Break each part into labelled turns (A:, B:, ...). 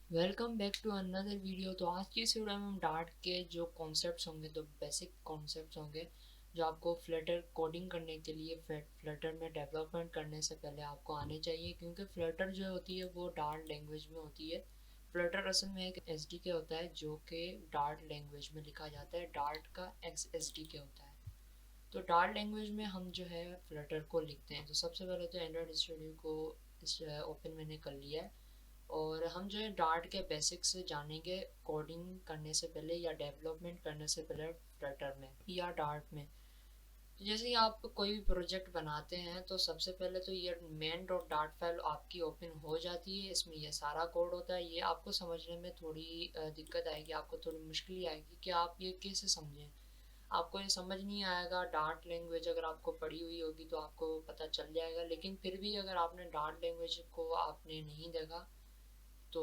A: Welcome back to another video. तो आज की इस वीडियो में हम डार्ट के जो कॉन्सेप्ट्स होंगे, तो बेसिक कॉन्सेप्ट्स होंगे जो आपको फ्लटर कोडिंग करने के लिए, फ्लटर में डेवलपमेंट करने से पहले आपको आने चाहिए, क्योंकि फ्लटर जो होती है वो डार्ट लैंग्वेज में होती है। फ्लटर असल में एक एसडीके होता है जो कि डार्ट लैंग्वेज में लिखा जाता है। डार्ट का एक्स एसडीके होता है। तो डार्ट लैंग्वेज में हम जो है फ्लटर को लिखते हैं। तो सबसे पहले तो एंड्रॉयड स्टूडियो को इस ओपन मैंने कर लिया है, और हम जो है डार्ट के बेसिक्स से जानेंगे कोडिंग करने से पहले या डेवलपमेंट करने से पहले फ्लटर में या डार्ट में। तो जैसे ही आप कोई भी प्रोजेक्ट बनाते हैं तो सबसे पहले तो ये मेन डॉट डार्ट फाइल आपकी ओपन हो जाती है। इसमें ये सारा कोड होता है। ये आपको समझने में थोड़ी दिक्कत आएगी, आपको थोड़ी मुश्किल आएगी कि आप ये कैसे समझें। आपको ये समझ नहीं आएगा। डार्ट लैंग्वेज अगर आपको पढ़ी हुई होगी तो आपको पता चल जाएगा, लेकिन फिर भी अगर आपने डार्ट लैंग्वेज को आपने नहीं देखा तो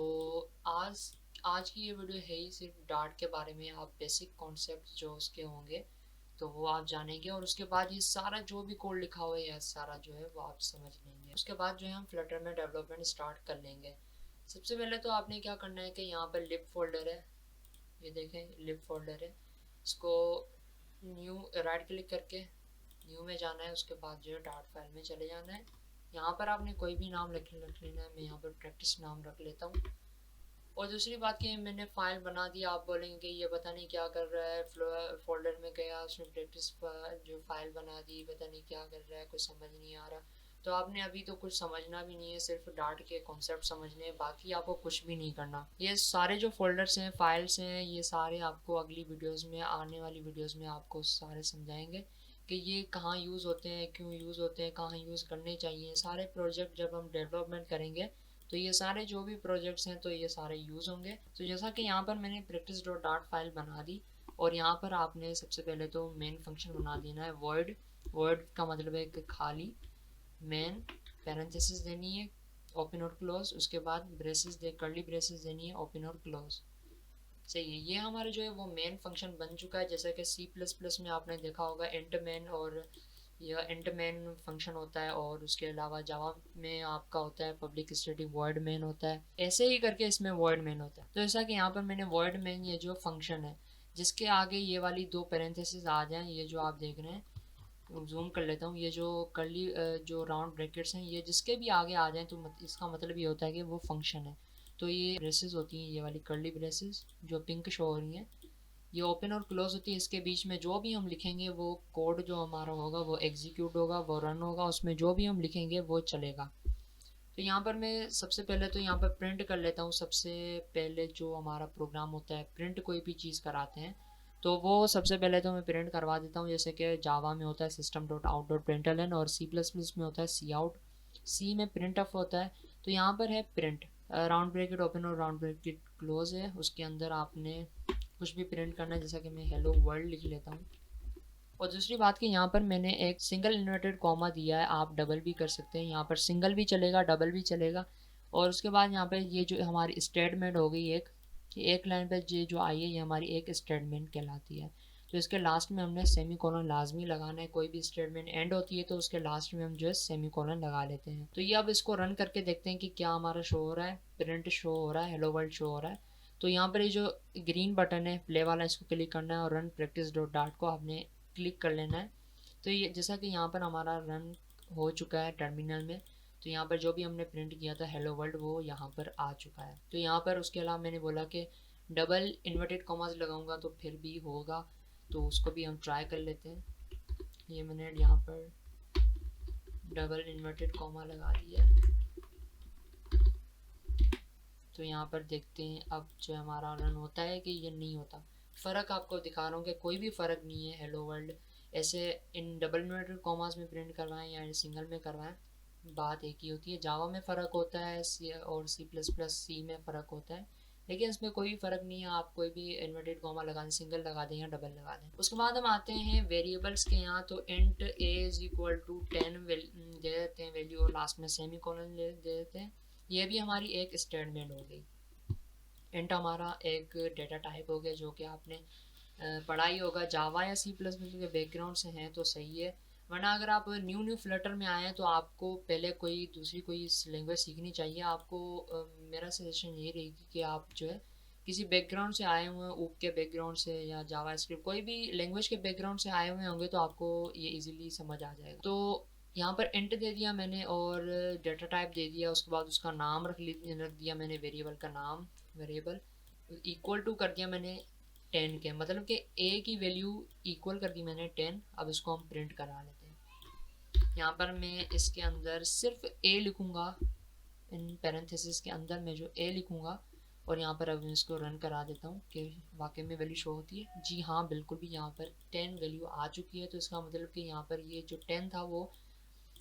A: आज आज की ये वीडियो है ही सिर्फ डार्ट के बारे में। आप बेसिक कॉन्सेप्ट जो उसके होंगे तो वो आप जानेंगे, और उसके बाद ये सारा जो भी कोड लिखा हुआ है या सारा जो है वो आप समझ लेंगे। उसके बाद जो है हम फ्लटर में डेवलपमेंट स्टार्ट कर लेंगे। सबसे पहले तो आपने क्या करना है कि यहाँ पर लिब फोल्डर है, ये देखें लिब फोल्डर है। इसको न्यू राइट क्लिक करके न्यू में जाना है। उसके बाद जो है डार्ट फाइल में चले जाना है। यहाँ पर आपने कोई भी नाम रख लेना है। मैं यहाँ पर प्रैक्टिस नाम रख लेता हूँ। और दूसरी बात कि मैंने फ़ाइल बना दी, आप बोलेंगे कि ये पता नहीं क्या कर रहा है, फोल्डर में गया उसमें प्रैक्टिस जो फ़ाइल बना दी, पता नहीं क्या कर रहा है, कुछ समझ नहीं आ रहा। तो आपने अभी तो कुछ समझना भी नहीं है, सिर्फ डार्ट के कॉन्सेप्ट समझने हैं, बाकी आपको कुछ भी नहीं करना। ये सारे जो फोल्डर्स हैं, फाइल्स हैं, ये सारे आपको अगली वीडियोज़ में, आने वाली वीडियोज़ में आपको सारे समझाएंगे कि ये कहाँ यूज़ होते हैं, क्यों यूज़ होते हैं, कहाँ यूज़ करने चाहिए। सारे प्रोजेक्ट जब हम डेवलपमेंट करेंगे तो ये सारे जो भी प्रोजेक्ट्स हैं तो ये सारे यूज़ होंगे। तो जैसा कि यहाँ पर मैंने प्रैक्टिस डॉट डार्ट फाइल बना दी, और यहाँ पर आपने सबसे पहले तो मेन फंक्शन बना देना है वॉइड। वॉइड का मतलब है कि खाली। मेन पैरेंथेसिस देनी है, ओपन और क्लोज। उसके बाद ब्रेसेस दे कर्ली ब्रेसेस देनी है, ओपन और क्लोज। सही है। ये हमारे जो है वो मेन फंक्शन बन चुका है। जैसे कि सी प्लस प्लस में आपने देखा होगा एंट मैन, और यह एंट मैन फंक्शन होता है, और उसके अलावा जावा में आपका होता है पब्लिक स्टैटिक वॉइड मैन होता है। ऐसे ही करके इसमें वॉइड मैन होता है। तो ऐसा कि यहाँ पर मैंने वॉइड मैन ये जो फंक्शन है जिसके आगे ये वाली दो पैरेंथेसिस आ जाएं, ये जो आप देख रहे हैं, जूम कर लेता हूँ, ये जो कर्ली जो राउंड ब्रैकेट्स हैं ये जिसके भी आगे आ जाएं तो इसका मतलब ये होता है कि वो फंक्शन है। तो ये ब्रेसेस होती हैं, ये वाली कर्ली ब्रेसेस जो पिंक शो हो रही हैं, ये ओपन और क्लोज होती है। इसके बीच में जो भी हम लिखेंगे वो कोड जो हमारा होगा वो एग्जीक्यूट होगा, वो रन होगा, उसमें जो भी हम लिखेंगे वो चलेगा। तो यहाँ पर मैं सबसे पहले तो यहाँ पर प्रिंट कर लेता हूँ। सबसे पहले जो हमारा प्रोग्राम होता है, प्रिंट कोई भी चीज़ कराते हैं तो वो सबसे पहले तो मैं प्रिंट करवा देता हूँ। जैसे कि जावा में होता है system dot out dot println, और सी प्लस प्लस में होता है सी आउट। सी में प्रिंट ऑफ होता है। तो यहाँ पर है प्रिंट, राउंड ब्रैकेट ओपन और राउंड ब्रैकेट क्लोज है, उसके अंदर आपने कुछ भी प्रिंट करना है। जैसा कि मैं हेलो वर्ल्ड लिख लेता हूँ। और दूसरी बात कि यहाँ पर मैंने एक सिंगल इन्वर्टेड कॉमा दिया है, आप डबल भी कर सकते हैं। यहाँ पर सिंगल भी चलेगा, डबल भी चलेगा। और उसके बाद यहाँ पर ये जो हमारी स्टेटमेंट हो गई एक लाइन पर ये जो आई है ये हमारी एक स्टेटमेंट कहलाती है। तो इसके लास्ट में हमने सेमी कॉलन लाजमी लगाना है। कोई भी स्टेटमेंट एंड होती है तो उसके लास्ट में हम जो है सेमी कॉलन लगा लेते हैं। तो ये अब इसको रन करके देखते हैं कि क्या हमारा शो हो रहा है। प्रिंट शो हो रहा है, हेलो वर्ल्ड शो हो रहा है। तो यहाँ पर ये जो ग्रीन बटन है प्ले वाला, इसको क्लिक करना है और रन प्रैक्टिस डॉट डार्ट को आपने क्लिक कर लेना है। तो ये जैसा कि यहाँ पर हमारा रन हो चुका है टर्मिनल में। तो यहाँ पर जो भी हमने प्रिंट किया था हेलो वर्ल्ड वो यहाँ पर आ चुका है। तो यहाँ पर उसके अलावा मैंने बोला कि डबल इन्वर्टेड कॉमास लगाऊंगा तो फिर भी होगा, तो उसको भी हम ट्राई कर लेते हैं। ये मैंने यहाँ पर डबल इन्वर्टेड कॉमा लगा दिया। तो यहाँ पर देखते हैं अब जो हमारा रन होता है कि ये नहीं होता। फ़र्क आपको दिखा रहा हूँ कि कोई भी फ़र्क नहीं है। हेलो वर्ल्ड ऐसे इन डबल इन्वर्टेड कॉमास में प्रिंट करवाएं या सिंगल में करवाएं, बात एक ही होती है। जावा में फ़र्क होता है, सी और सी प्लस प्लस सी में फ़र्क होता है, लेकिन इसमें कोई भी फ़र्क नहीं है। आप कोई भी इन्वर्टेड कॉमा लगा दें, सिंगल लगा दें या डबल लगा दें। उसके बाद हम आते हैं वेरिएबल्स के यहाँ। तो int a is equal to 10 दे देते हैं वैल्यू, और लास्ट में सेमी कॉलन दे देते हैं। ये भी हमारी एक स्टेटमेंट हो गई। इंट हमारा एक डेटा टाइप हो गया जो कि आपने पढ़ा ही होगा। जावा या सी प्लस प्लस के बैकग्राउंड से हैं तो सही है, वरना अगर आप न्यू फ्लटर में आए हैं तो आपको पहले कोई दूसरी कोई लैंग्वेज सीखनी चाहिए। आपको मेरा सजेशन ये रहेगी कि आप जो है किसी बैकग्राउंड से आए हुए हैं, ऊप के बैकग्राउंड से या जावा स्क्रिप्ट कोई भी लैंग्वेज के बैकग्राउंड से आए हुए होंगे तो आपको ये इजीली समझ आ जाएगा। तो यहाँ पर इंट दे दिया मैंने और डेटा टाइप दे दिया, उसके बाद उसका नाम रख दिया मैंने, वेरिएबल का नाम, वेरिएबल इक्वल टू कर दिया मैंने 10 के, मतलब कि ए की वैल्यू इक्वल कर दी मैंने 10। अब इसको हम प्रिंट करा लेते हैं। यहाँ पर मैं इसके अंदर सिर्फ ए लिखूँगा, इन पैरेंथेसिस के अंदर मैं जो ए लिखूँगा, और यहाँ पर अब इसको रन करा देता हूँ कि वाकई में वैल्यू शो होती है। जी हाँ, बिल्कुल भी यहाँ पर 10 वैल्यू आ चुकी है। तो इसका मतलब कि यहाँ पर ये जो 10 था वो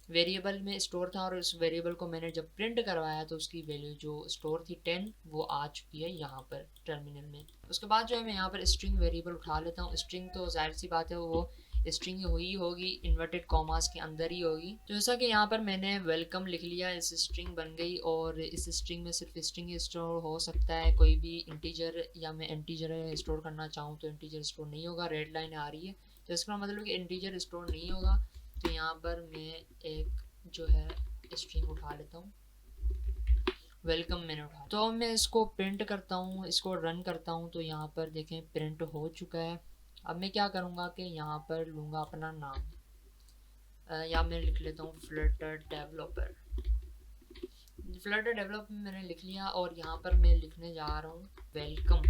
A: वेरिएबल में स्टोर था, और उस वेरिएबल को मैंने जब प्रिंट करवाया तो उसकी वैल्यू जो स्टोर थी 10 वो आ चुकी है यहाँ पर टर्मिनल में। उसके बाद जो है मैं यहाँ पर स्ट्रिंग वेरिएबल उठा लेता हूँ। स्ट्रिंग तो जाहिर सी बात है वो स्ट्रिंग हुई होगी, इन्वर्टेड कॉमास के अंदर ही होगी। तो जैसा कि यहाँ पर मैंने वेलकम लिख लिया, इस स्ट्रिंग बन गई, और इस स्ट्रिंग में सिर्फ स्ट्रिंग ही स्टोर हो सकता है, कोई भी इंटीजर या मैं इंटीजर स्टोर करना चाहूँ तो इंटीजर स्टोर नहीं होगा। रेड लाइन आ रही है तो इसका मतलब कि इंटीजर स्टोर नहीं होगा। तो यहाँ पर मैं एक जो है स्ट्रिंग उठा लेता हूँ, वेलकम मैंने उठा। तो अब मैं इसको प्रिंट करता हूँ, इसको रन करता हूँ, तो यहाँ पर देखें प्रिंट हो चुका है। अब मैं क्या करूँगा कि यहाँ पर लूँगा अपना नाम, या मैं लिख लेता हूँ फ्लटर डेवलपर। फ्लटर डेवलपर मैंने लिख लिया, और यहाँ पर मैं लिखने जा रहा हूँ वेलकम।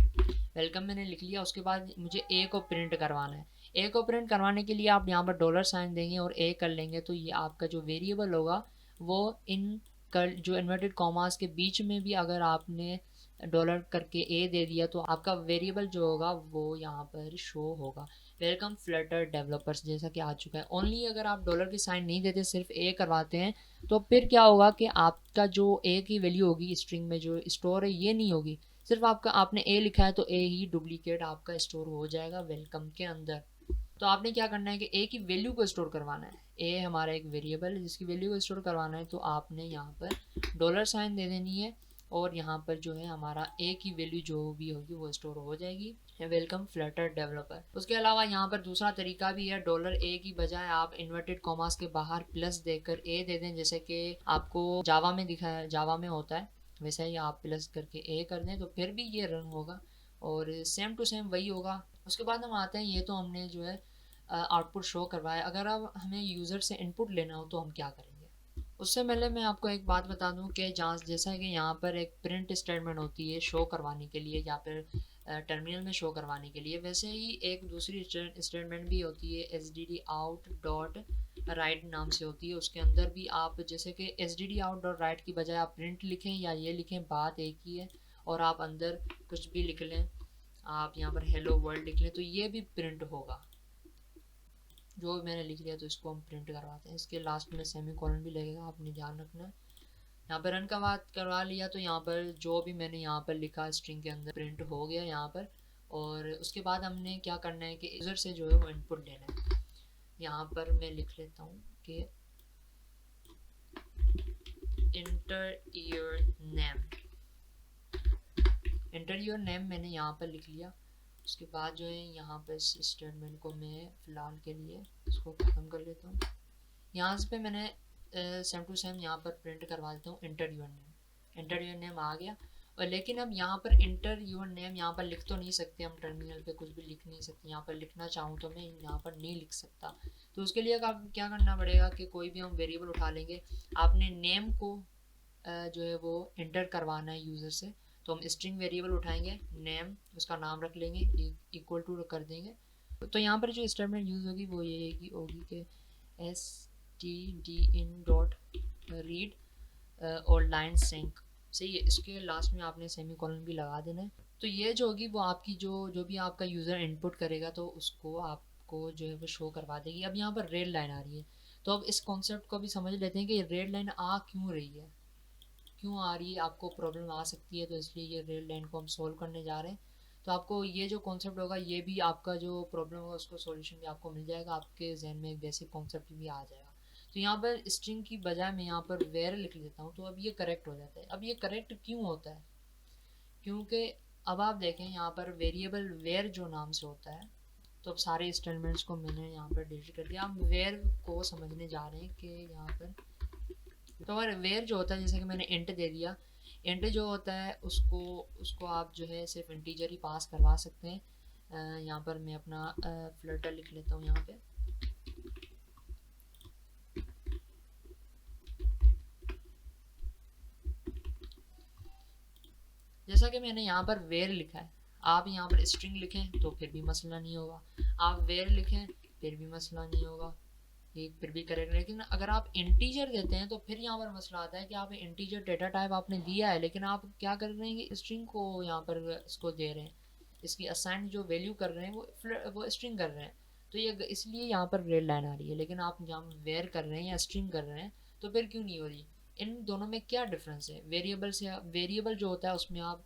A: वेलकम मैंने लिख लिया। उसके बाद मुझे ए को प्रिंट करवाना है। ए को प्रिंट करवाने के लिए आप यहाँ पर डॉलर साइन देंगे और ए कर लेंगे, तो ये आपका जो वेरिएबल होगा वो इन जो इन्वर्टेड कॉमास के बीच में भी अगर आपने डॉलर करके ए दे दिया तो आपका वेरिएबल जो होगा वो यहाँ पर शो होगा। वेलकम फ्लटर डेवलपर्स जैसा कि आ चुका है। ओनली अगर आप डॉलर की साइन नहीं देते, सिर्फ ए करवाते हैं, तो फिर क्या होगा कि आपका जो ए की वैल्यू होगी स्ट्रिंग में जो स्टोर है ये नहीं होगी। सिर्फ आपका आपने ए लिखा है तो ए ही डुप्लीकेट आपका स्टोर हो जाएगा वेलकम के अंदर। तो आपने क्या करना है कि ए की वैल्यू को स्टोर करवाना है। ए हमारा एक वेरिएबल है जिसकी वैल्यू को स्टोर करवाना है, तो आपने यहाँ पर डॉलर साइन दे देनी है, और यहाँ पर जो है हमारा ए की वैल्यू जो भी होगी वो स्टोर हो जाएगी, वेलकम फ्लटर डेवलपर। उसके अलावा यहाँ पर दूसरा तरीका भी है, डॉलर ए की बजाय आप इन्वर्टेड कॉमास के बाहर प्लस देकर ए दे दें, जैसे कि आपको जावा में दिखा है, जावा में होता है वैसे ही आप प्लस करके ए कर दें, तो फिर भी ये रन होगा और सेम टू सेम वही होगा। उसके बाद हम आते हैं, ये तो हमने जो है आउटपुट शो करवाया। अगर अब हमें यूज़र से इनपुट लेना हो तो हम क्या करेंगे? उससे पहले मैं आपको एक बात बता दूं कि जैसा कि यहाँ पर एक प्रिंट स्टेटमेंट होती है शो करवाने के लिए या फिर टर्मिनल में शो करवाने के लिए, वैसे ही एक दूसरी स्टेटमेंट भी होती है stdout.write नाम से होती है। उसके अंदर भी आप जैसे कि stdout.write की बजाय आप प्रिंट लिखें या ये लिखें, बात एक ही है, और आप अंदर कुछ भी लिख लें, आप यहाँ पर हेलो वर्ल्ड लिख लें, तो ये भी प्रिंट होगा। जो भी मैंने लिख लिया तो इसको हम प्रिंट करवाते हैं। इसके लास्ट में सेमी कॉलन भी लगेगा, आपने ध्यान रखना है। यहाँ पर रन का बात करवा लिया तो यहाँ पर जो भी मैंने यहाँ पर लिखा स्ट्रिंग के अंदर प्रिंट हो गया यहाँ पर। और उसके बाद हमने क्या करना है कि यूज़र से जो है वो इनपुट लेना है। यहाँ पर मैं लिख लेता हूँ कि इंटर योर नेम मैंने यहाँ पर लिख लिया। उसके बाद जो है यहाँ पर इस स्टेटमेंट को मैं फ़िलहाल के लिए इसको ख़त्म कर लेता हूँ। यहाँ पे मैंने सेम टू सेम यहाँ पर प्रिंट करवा देता हूँ enter your name. Enter your name आ गया, और लेकिन अब यहाँ पर इंटर योर नेम यहाँ पर लिख तो नहीं सकते, हम टर्मिनल पे कुछ भी लिख नहीं सकते। यहाँ पर लिखना चाहूँ तो मैं यहाँ पर नहीं लिख सकता। तो उसके लिए क्या करना पड़ेगा कि कोई भी हम वेरिएबल उठा लेंगे। आपने नेम को जो है वो इंटर करवाना है यूज़र से, तो हम स्ट्रिंग वेरिएबल उठाएंगे, नेम उसका नाम रख लेंगे, इक्वल टू कर देंगे। तो यहाँ पर जो स्टेटमेंट यूज़ होगी वो ये होगी कि stdin.read और लाइन सिंक, सही है। इसके लास्ट में आपने सेमी कॉलन भी लगा देना है। तो ये जो होगी वो आपकी जो भी आपका यूज़र इनपुट करेगा तो उसको आपको जो है वो शो करवा देगी। अब यहाँ पर रेड लाइन आ रही है, तो अब इस कॉन्सेप्ट को भी समझ लेते हैं कि ये रेड लाइन आ क्यों रही है, क्यों आ रही है, आपको प्रॉब्लम आ सकती है, तो इसलिए ये रेड लाइन को हम सोल्व करने जा रहे हैं। तो आपको ये जो कॉन्सेप्ट होगा, ये भी आपका जो प्रॉब्लम होगा उसको सॉल्यूशन भी आपको मिल जाएगा, आपके जहन में एक बेसिक कॉन्सेप्ट भी आ जाएगा। तो यहाँ पर स्ट्रिंग की बजाय मैं यहाँ पर वेयर लिख लेता हूँ, तो अब ये करेक्ट हो जाता है। अब ये करेक्ट क्यों होता है? क्योंकि अब आप देखें यहाँ पर वेरिएबल वेयर जो नाम से होता है, तो अब सारे स्टेटमेंट्स को मैंने यहाँ पर डिलीट कर दिया। हम वेयर को समझने जा रहे हैं कि यहाँ पर तो अगर वेयर जो होता है, जैसे कि मैंने इंट दे दिया, इंट जो होता है उसको उसको आप जो है सिर्फ इंटीजर ही पास करवा सकते हैं। यहाँ पर मैं अपना फ्लटर लिख लेता हूँ यहाँ पे। जैसा कि मैंने यहाँ पर वेयर लिखा है, आप यहाँ पर स्ट्रिंग लिखें तो फिर भी मसला नहीं होगा, आप वेयर लिखें फिर भी मसला नहीं होगा, ये फिर भी करेक्ट। लेकिन अगर आप इंटीजर देते हैं तो फिर यहाँ पर मसला आता है कि आप इंटीजर डेटा टाइप आपने दिया है, लेकिन आप क्या कर रहे हैं कि स्ट्रिंग को यहाँ पर इसको दे रहे हैं, इसकी असाइन जो वैल्यू कर रहे हैं वो स्ट्रिंग कर रहे हैं। तो ये इसलिए यहाँ पर रेड लाइन आ रही है। लेकिन आप जहाँ वेयर कर रहे हैं या स्ट्रिंग कर रहे हैं तो फिर क्यों नहीं हो रही? इन दोनों में क्या डिफरेंस है? वेरिएबल से, वेरिएबल जो होता है उसमें आप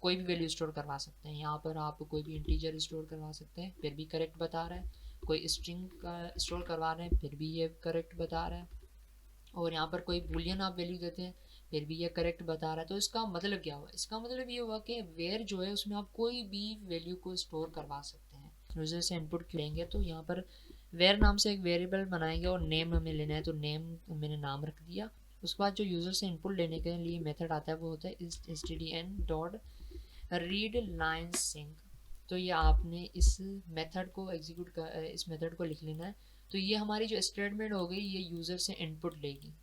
A: कोई भी वैल्यू स्टोर करवा सकते हैं। यहाँ पर आप कोई भी इंटीजर स्टोर करवा सकते हैं, फिर भी करेक्ट बता रहा है। कोई स्ट्रिंग का स्टोर करवा रहे हैं, फिर भी ये करेक्ट बता रहा है। और यहाँ पर कोई बूलियन आप वैल्यू देते हैं, फिर भी ये करेक्ट बता रहा है। तो इसका मतलब क्या हुआ? इसका मतलब ये हुआ कि वेयर जो है उसमें आप कोई भी वैल्यू को स्टोर करवा सकते हैं। यूजर से इनपुट लेंगे तो यहाँ पर वेयर नाम से एक वेरिएबल बनाएंगे और नेम हमें लेना है, तो नेम मैंने नाम रख दिया। उसके बाद जो यूज़र से इनपुट लेने के लिए मेथड आता है वो होता है stdn dot read line sync. तो ये आपने इस मेथड को एग्जीक्यूट कर, इस मेथड को लिख लेना है। तो ये हमारी जो स्टेटमेंट हो गई, ये यूज़र से इनपुट लेगी,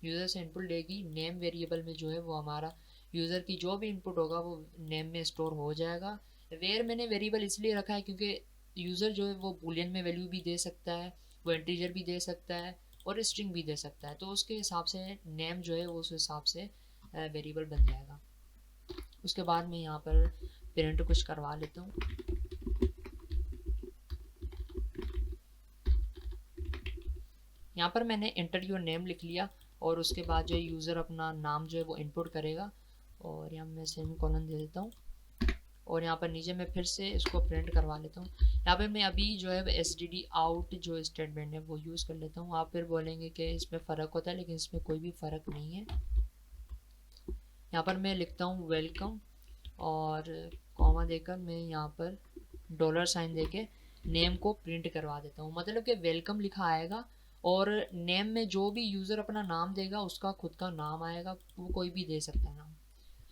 A: यूज़र से इनपुट लेगी। नेम वेरिएबल में जो है वो हमारा यूज़र की जो भी इनपुट होगा वो नेम में स्टोर हो जाएगा। वेयर मैंने वेरिएबल इसलिए रखा है क्योंकि यूज़र जो है वो बूलियन में वैल्यू भी दे सकता है, वो इंटीजर भी दे सकता है और स्ट्रिंग भी दे सकता है। तो उसके हिसाब से नेम जो है वो उस हिसाब से वेरिएबल बन जाएगा। उसके बाद मैं यहाँ पर प्रिंट कुछ करवा लेता हूँ। यहाँ पर मैंने एंटर योर नेम लिख लिया और उसके बाद जो यूज़र अपना नाम जो है वो इनपुट करेगा और यहाँ मैं सेमीकोलन दे देता हूँ। और यहाँ पर नीचे मैं फिर से इसको प्रिंट करवा लेता हूँ। यहाँ पे मैं अभी जो है एस डी डी आउट जो स्टेटमेंट है वो यूज़ कर लेता हूँ। आप फिर बोलेंगे कि इसमें फ़र्क होता है, लेकिन इसमें कोई भी फ़र्क नहीं है। यहाँ पर मैं लिखता हूँ वेलकम और कॉमा देकर मैं यहाँ पर डॉलर साइन देके नेम को प्रिंट करवा देता हूँ। मतलब कि वेलकम लिखा आएगा और नेम में जो भी यूज़र अपना नाम देगा उसका खुद का नाम आएगा, वो कोई भी दे सकता है नाम।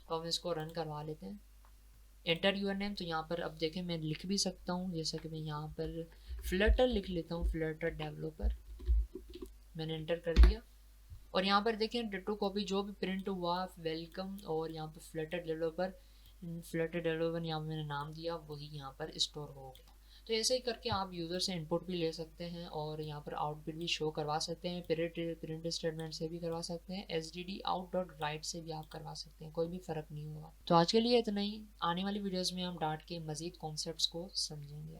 A: तो हम इसको रन करवा लेते हैं। एंटर यूर नेम, तो यहाँ पर अब देखें मैं लिख भी सकता हूँ, जैसा कि मैं यहाँ पर फ्लटर लिख लेता हूँ, फ्लटर डेवलपर। मैंने एंटर कर दिया और यहाँ पर देखें डिटो कॉपी जो भी प्रिंट हुआ वेलकम और यहाँ पर फ्लटर डेवलपर, यहाँ मैंने नाम दिया वही यहाँ पर स्टोर हो गया। तो ऐसे ही करके आप यूज़र से इनपुट भी ले सकते हैं और यहाँ पर आउटपुट भी शो करवा सकते हैं। प्रिंट स्टेटमेंट से भी करवा सकते हैं, S D D out dot right से भी आप करवा सकते हैं, कोई भी फ़र्क नहीं होगा। तो आज के लिए इतना ही। आने वाली वीडियोज़ में हम डाट के मज़ीद कॉन्सेप्ट्स को समझेंगे।